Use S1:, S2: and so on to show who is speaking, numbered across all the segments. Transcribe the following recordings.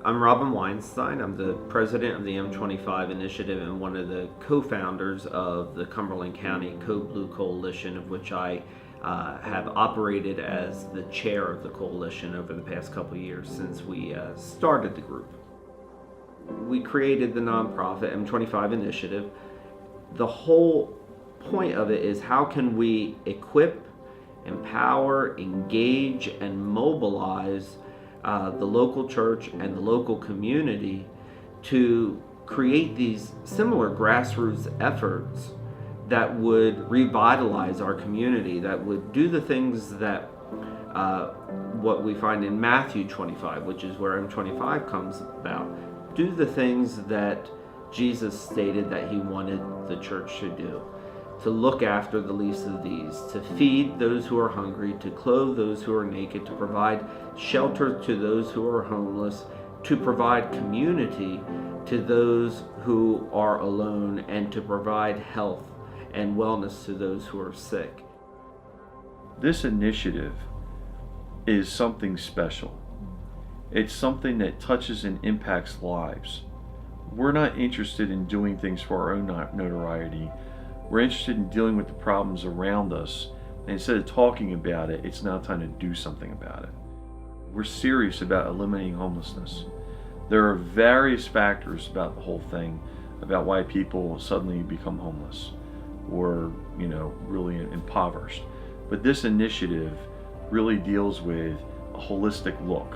S1: I'm Robin Weinstein. I'm the president of the M25 initiative and one of the co-founders of the Cumberland County Code Blue Coalition, of which I have operated as the chair of the coalition over the past couple of years since we started the group. We created the nonprofit M25 initiative. The whole point of it is how can we equip, empower, engage, and mobilize the local church and the local community to create these similar grassroots efforts that would revitalize our community, that would do the things that what we find in Matthew 25, which is where M25 comes about, do the things that Jesus stated that he wanted the church to do. To look after the least of these, to feed those who are hungry, to clothe those who are naked, to provide shelter to those who are homeless, to provide community to those who are alone, and to provide health and wellness to those who are sick.
S2: This initiative is something special. It's something that touches and impacts lives. We're not interested in doing things for our own notoriety. We're interested in dealing with the problems around us. And instead of talking about it, it's now time to do something about it. We're serious about eliminating homelessness. There are various factors about the whole thing, about why people suddenly become homeless or, really impoverished. But this initiative really deals with a holistic look.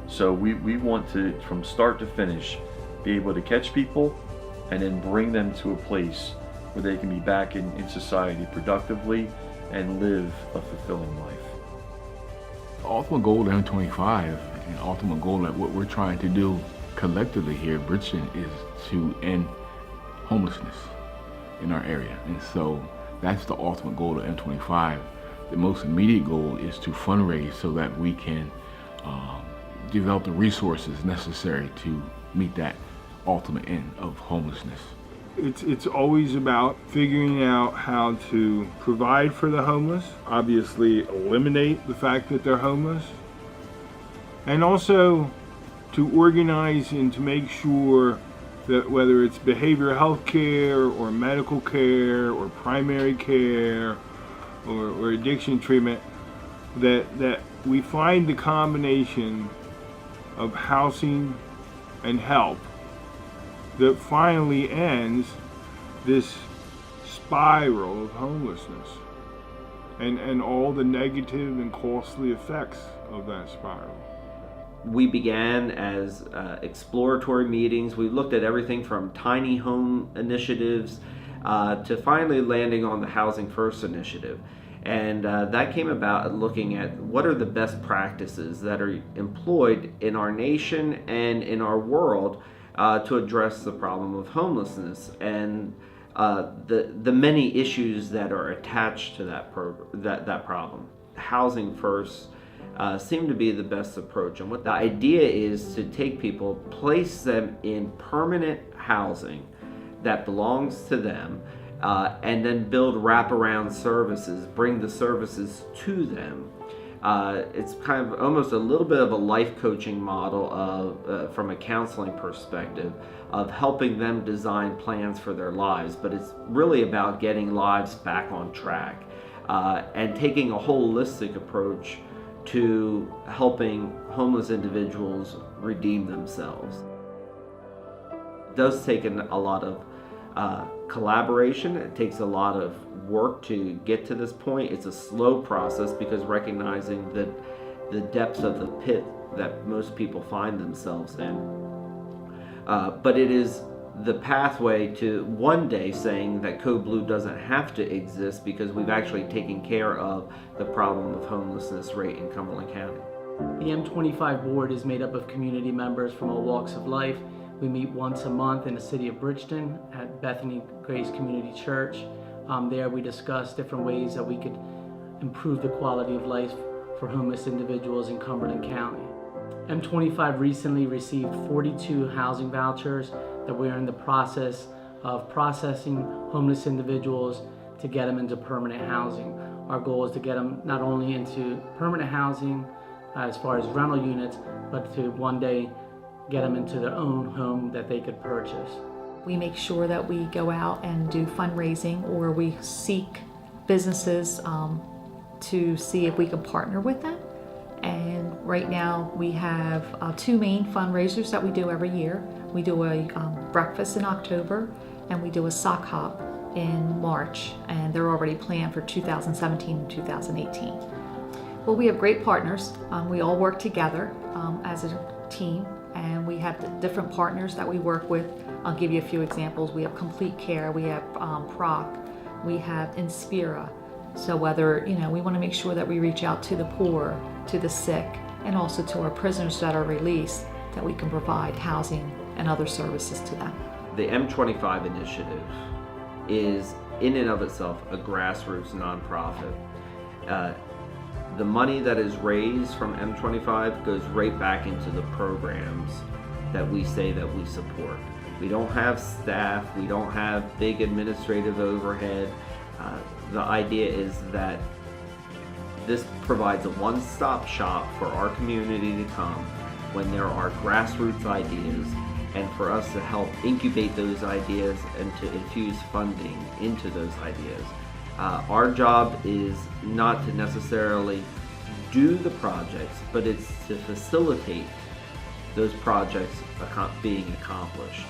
S2: So we want to, from start to finish, be able to catch people and then bring them to a place where they can be back in society productively and live a fulfilling life.
S3: The ultimate goal of M25 and ultimate goal of what we're trying to do collectively here at Bridgeton is to end homelessness in our area. And so that's the ultimate goal of M25. The most immediate goal is to fundraise so that we can develop the resources necessary to meet that ultimate end of homelessness.
S4: It's always about figuring out how to provide for the homeless, obviously eliminate the fact that they're homeless, and also to organize and to make sure that whether it's behavioral health care or medical care or primary care or addiction treatment, that we find the combination of housing and help that finally ends this spiral of homelessness and all the negative and costly effects of that spiral.
S1: We began as exploratory meetings. We looked at everything from tiny home initiatives to finally landing on the Housing First initiative. And that came about looking at what are the best practices that are employed in our nation and in our world to address the problem of homelessness and the many issues that are attached to that problem. Housing First seemed to be the best approach, and what the idea is to take people, place them in permanent housing that belongs to them, and then build wraparound services, bring the services to them. It's kind of almost a little bit of a life coaching model of, from a counseling perspective, of helping them design plans for their lives, but it's really about getting lives back on track and taking a holistic approach to helping homeless individuals redeem themselves. It does take a lot of collaboration. It takes a lot of work to get to this point. It's a slow process because recognizing that the depths of the pit that most people find themselves in. But it is the pathway to one day saying that Code Blue doesn't have to exist because we've actually taken care of the problem of homelessness rate in Cumberland County.
S5: The M25 board is made up of community members from all walks of life. We meet once a month in the city of Bridgeton at Bethany Grace Community Church. There we discuss different ways that we could improve the quality of life for homeless individuals in Cumberland County. M25 recently received 42 housing vouchers that we're in the process of processing homeless individuals to get them into permanent housing. Our goal is to get them not only into permanent housing as far as rental units, but to one day get them into their own home that they could purchase.
S6: We make sure that we go out and do fundraising, or we seek businesses to see if we can partner with them. And right now we have 2 main fundraisers that we do every year. We do a breakfast in October, and we do a sock hop in March, and they're already planned for 2017 and 2018. Well, we have great partners. We all work together as a team, and we have different partners that we work with. I'll give you a few examples. We have Complete Care, we have Proc, we have Inspira. So whether, we want to make sure that we reach out to the poor, to the sick, and also to our prisoners that are released, that we can provide housing and other services to them.
S1: The M25 initiative is in and of itself a grassroots nonprofit. The money that is raised from M25 goes right back into the programs that we say that we support. We don't have staff, we don't have big administrative overhead. The idea is that this provides a one-stop shop for our community to come when there are grassroots ideas, and for us to help incubate those ideas and to infuse funding into those ideas. Our job is not to necessarily do the projects, but it's to facilitate those projects being accomplished.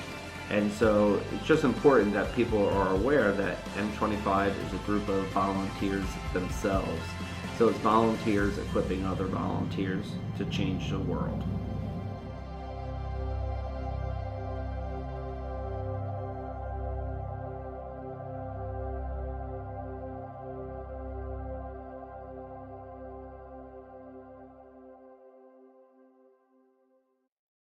S1: And so it's just important that people are aware that M25 is a group of volunteers themselves. So it's volunteers equipping other volunteers to change the world.